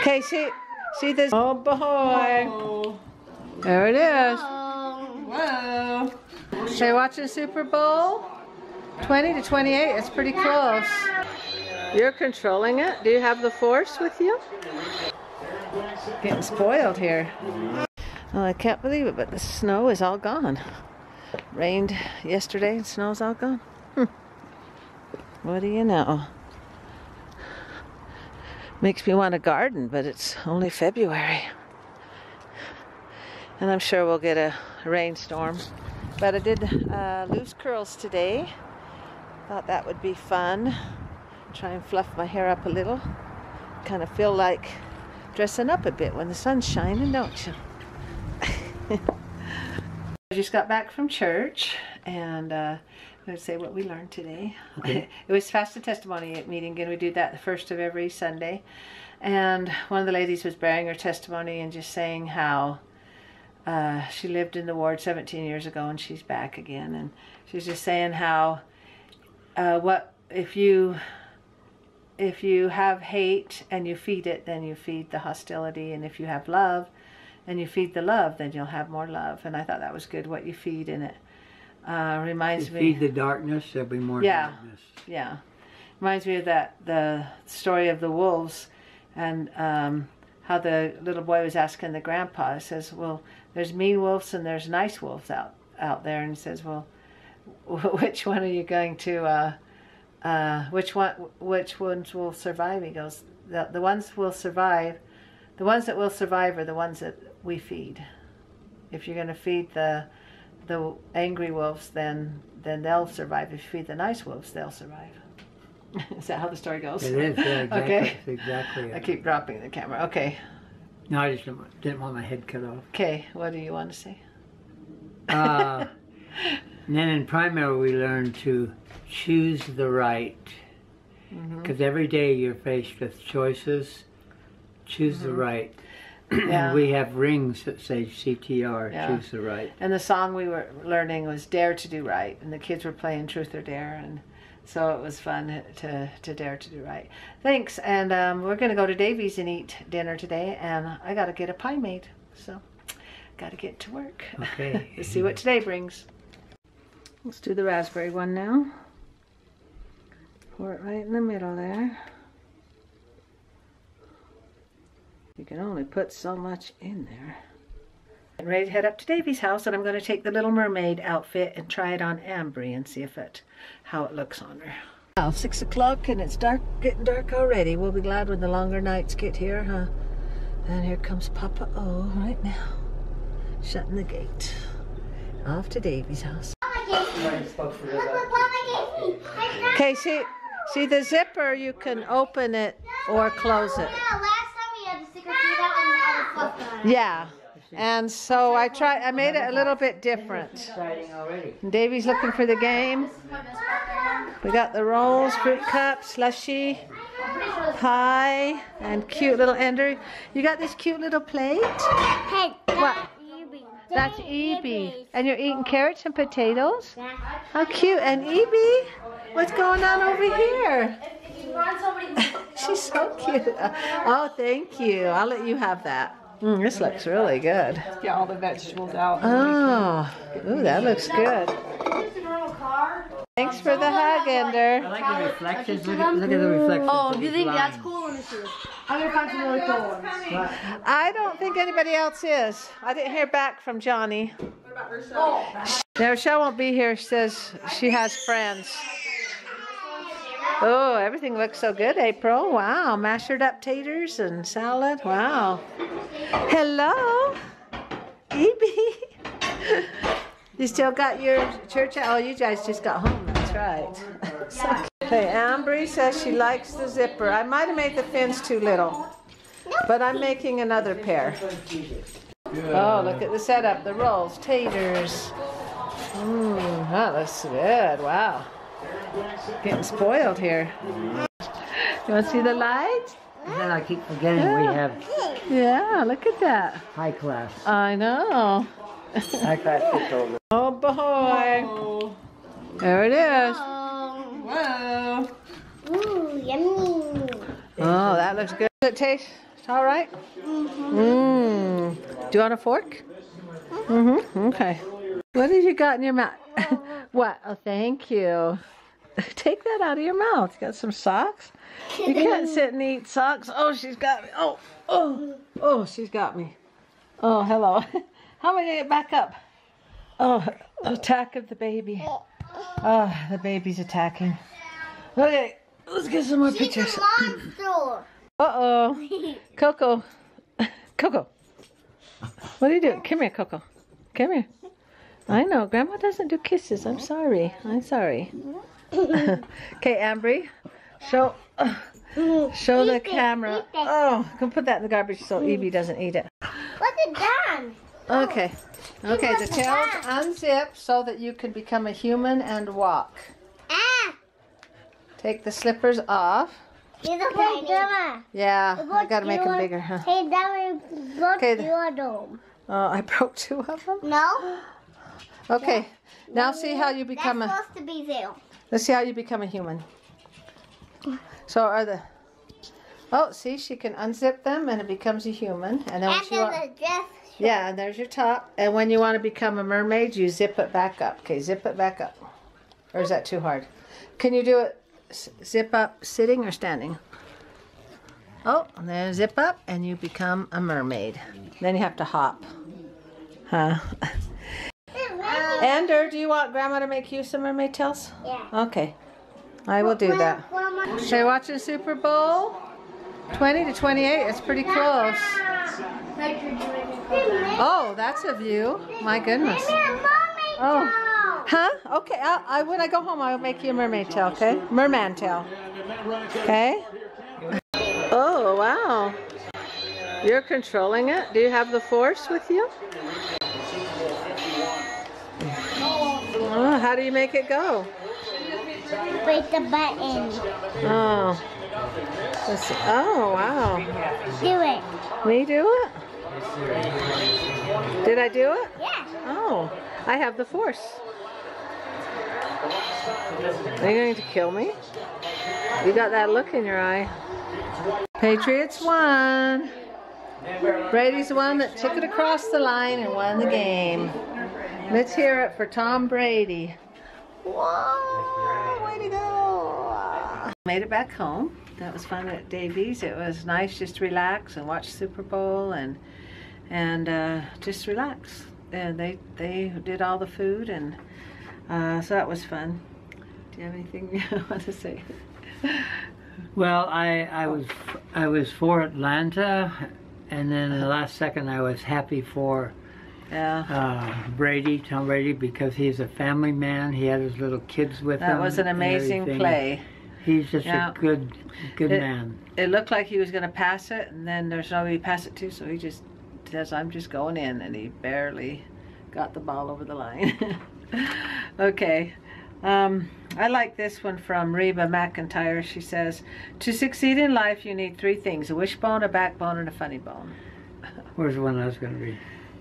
Okay, see this? Oh boy. Oh. There it is. Whoa. So you're watching Super Bowl? 20 to 28, it's pretty close. You're controlling it? Do you have the force with you? Getting spoiled here. Oh, I can't believe it, but the snow is all gone. Rained yesterday and snow's all gone. What do you know? Makes me want to garden, but it's only February. And I'm sure we'll get a rainstorm. But I did loose curls today. Thought that would be fun. Try and fluff my hair up a little. Kind of feel like dressing up a bit when the sun's shining, don't you? I just got back from church, and I'm going to say what we learned today. Okay. It was Fast and Testimony meeting, and we do that the first of every Sunday. And one of the ladies was bearing her testimony and just saying how she lived in the ward 17 years ago, and she's back again. And she was just saying how what if you have hate and you feed it, then you feed the hostility, and if you have love and you feed the love, then you'll have more love. And I thought that was good, what you feed in it. Reminds me. Feed the darkness, there'll be more darkness. Yeah. Reminds me of the story of the wolves, and how the little boy was asking the grandpa. He says, well, there's mean wolves and there's nice wolves out there. And he says, well, which one are you going to, which ones will survive? He goes, the ones will survive. The ones that will survive are the ones that we feed. If you're going to feed the angry wolves, then they'll survive. If you feed the nice wolves, they'll survive. Is that how the story goes? It is, yeah, exactly. Okay. Exactly. I keep dropping the camera. Okay. No, I just didn't want my head cut off. Okay, what do you want to say? And then in primary we learned to choose the right. Because every day you're faced with choices. Choose the right. Yeah. And we have rings that say CTR, Yeah. choose the right. And the song we were learning was Dare to Do Right. And the kids were playing Truth or Dare. And so it was fun to dare to do right. Thanks. And we're going to go to Davy's and eat dinner today. And I got to get a pie made. So got to get to work. Okay. Let's see what today brings. Let's do the raspberry one now. Pour it right in the middle there. You can only put so much in there. I'm ready to head up to Davy's house, and I'm going to take the Little Mermaid outfit and try it on Ambry and see how it looks on her. Now, 6 o'clock and it's dark, getting dark already. We'll be glad when the longer nights get here, huh? And here comes Papa O right now, shutting the gate. Off to Davy's house. Okay, see the zipper, you can open it or close it. Yeah, and so I made it a little bit different. And Davy's looking for the game. We got the rolls, fruit cups, slushy, pie, and cute little Ender. You got this cute little plate? Hey, What? That's Evie. And you're eating carrots and potatoes? How cute. And Evie, what's going on over here? She's so cute. Oh, thank you. I'll let you have that. This looks really good. Get all the vegetables out. Oh, ooh, that looks good. Thanks for the hug, Ender. I like the reflections. Look at the reflections. Oh, you think that's cool? Let me see. I'm gonna find some really cool ones. I don't think anybody else is. I didn't hear back from Johnny. What about Rochelle? Now, Rochelle won't be here. She says she has friends. Oh, everything looks so good, April. Wow, mashed up taters and salad. Wow. Hello, Evie. You still got your church? Oh, you guys just got home. That's right. Okay, Ambry says she likes the zipper. I might have made the fins too little, but I'm making another pair. Oh, look at the setup. The rolls, taters. That looks good. Wow. Getting spoiled here. You want to see the lights? And I keep forgetting we have Yeah, look at that. high class. I know. High class people. Oh boy. Oh. There it is. Whoa. Ooh, yummy. Oh, that looks good. Does it taste all right? Mm. Do you want a fork? Okay. What have you got in your mouth? What? Oh, thank you. Take that out of your mouth. You got some socks? You can't sit and eat socks. Oh, she's got me. Oh, she's got me. Oh, hello. How am I going to get back up? Oh, attack of the baby. Oh, the baby's attacking. Okay, let's get some more pictures. She's a monster. Uh-oh. Coco. Coco. What are you doing? Come here, Coco. Come here. I know, Grandma doesn't do kisses. I'm sorry. Okay, Ambry. Show the camera. Oh, I can put that in the garbage so Evie doesn't eat it. What's it done? Okay. Okay, the tails unzip so that you can become a human and walk. Ah! Take the slippers off. He's a tiny. Yeah, I gotta make them bigger, huh? Hey, Dad, broke Okay. your dome. Oh, I broke 2 of them? No? Okay, now see how you become That's a... supposed to be there. Let's see how you become a human. So are the... Oh, see, she can unzip them and it becomes a human. And then when she After the dress. yeah, and there's your top. And when you want to become a mermaid, you zip it back up. Okay, zip it back up. Or is that too hard? Can you do it zip up sitting or standing? Oh, and then zip up and you become a mermaid. Then you have to hop. Huh? Ender, do you want Grandma to make you some mermaid tails? Yeah. Okay. I will do that. So you're watching Super Bowl? 20 to 28, it's pretty close. Oh, that's a view. My goodness. Oh. Huh? Okay, when I go home, I'll make you a mermaid tail, okay? Merman tail. Okay? Oh, wow. You're controlling it? Do you have the force with you? Oh, how do you make it go? With the button. Oh. Let's see. Oh, wow. Do it. Me do it? Did I do it? Yeah. Oh, I have the force. Are you going to kill me? You got that look in your eye. Patriots won. Brady's the one that took it across the line and won the game. Let's hear it for Tom Brady. Whoa, way to go. Made it back home. That was fun at Davies. It was nice just to relax and watch Super Bowl and just relax. And they did all the food, and so that was fun. Do you have anything you want to say? Well, I was for Atlanta, and then in the last second I was happy for Tom Brady, because he's a family man. He had his little kids with him. That was an amazing play. He's just a good man. It looked like he was going to pass it, and then there's nobody to pass it to, so he just says, I'm just going in, and he barely got the ball over the line. Okay. I like this one from Reba McIntyre. She says, to succeed in life, you need 3 things: a wishbone, a backbone, and a funny bone. Where's the one I was going to read?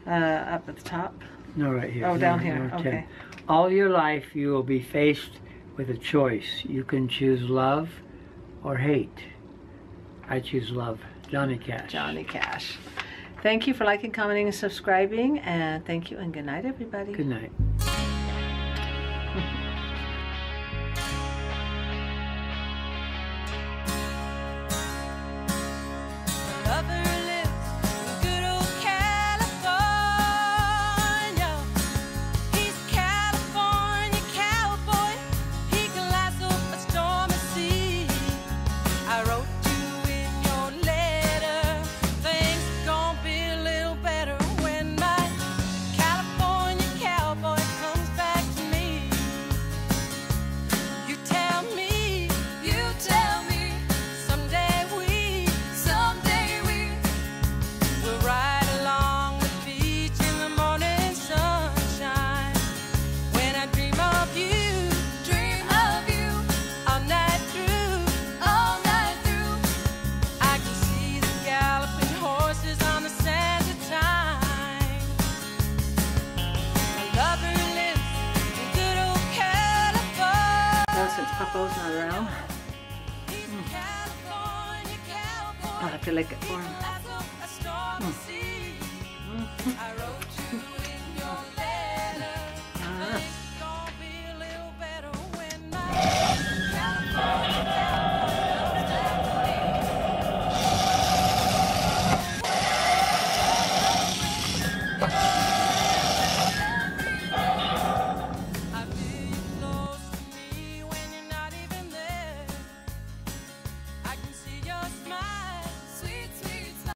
Up at the top. No, right here. Oh, down here. Number 10. Okay. All your life you will be faced with a choice. You can choose love or hate. I choose love. Johnny Cash. Johnny Cash. Thank you for liking, commenting, and subscribing. And thank you, and good night, everybody. Good night. California cowboy have to lick it for him. I saw a storm at sea. I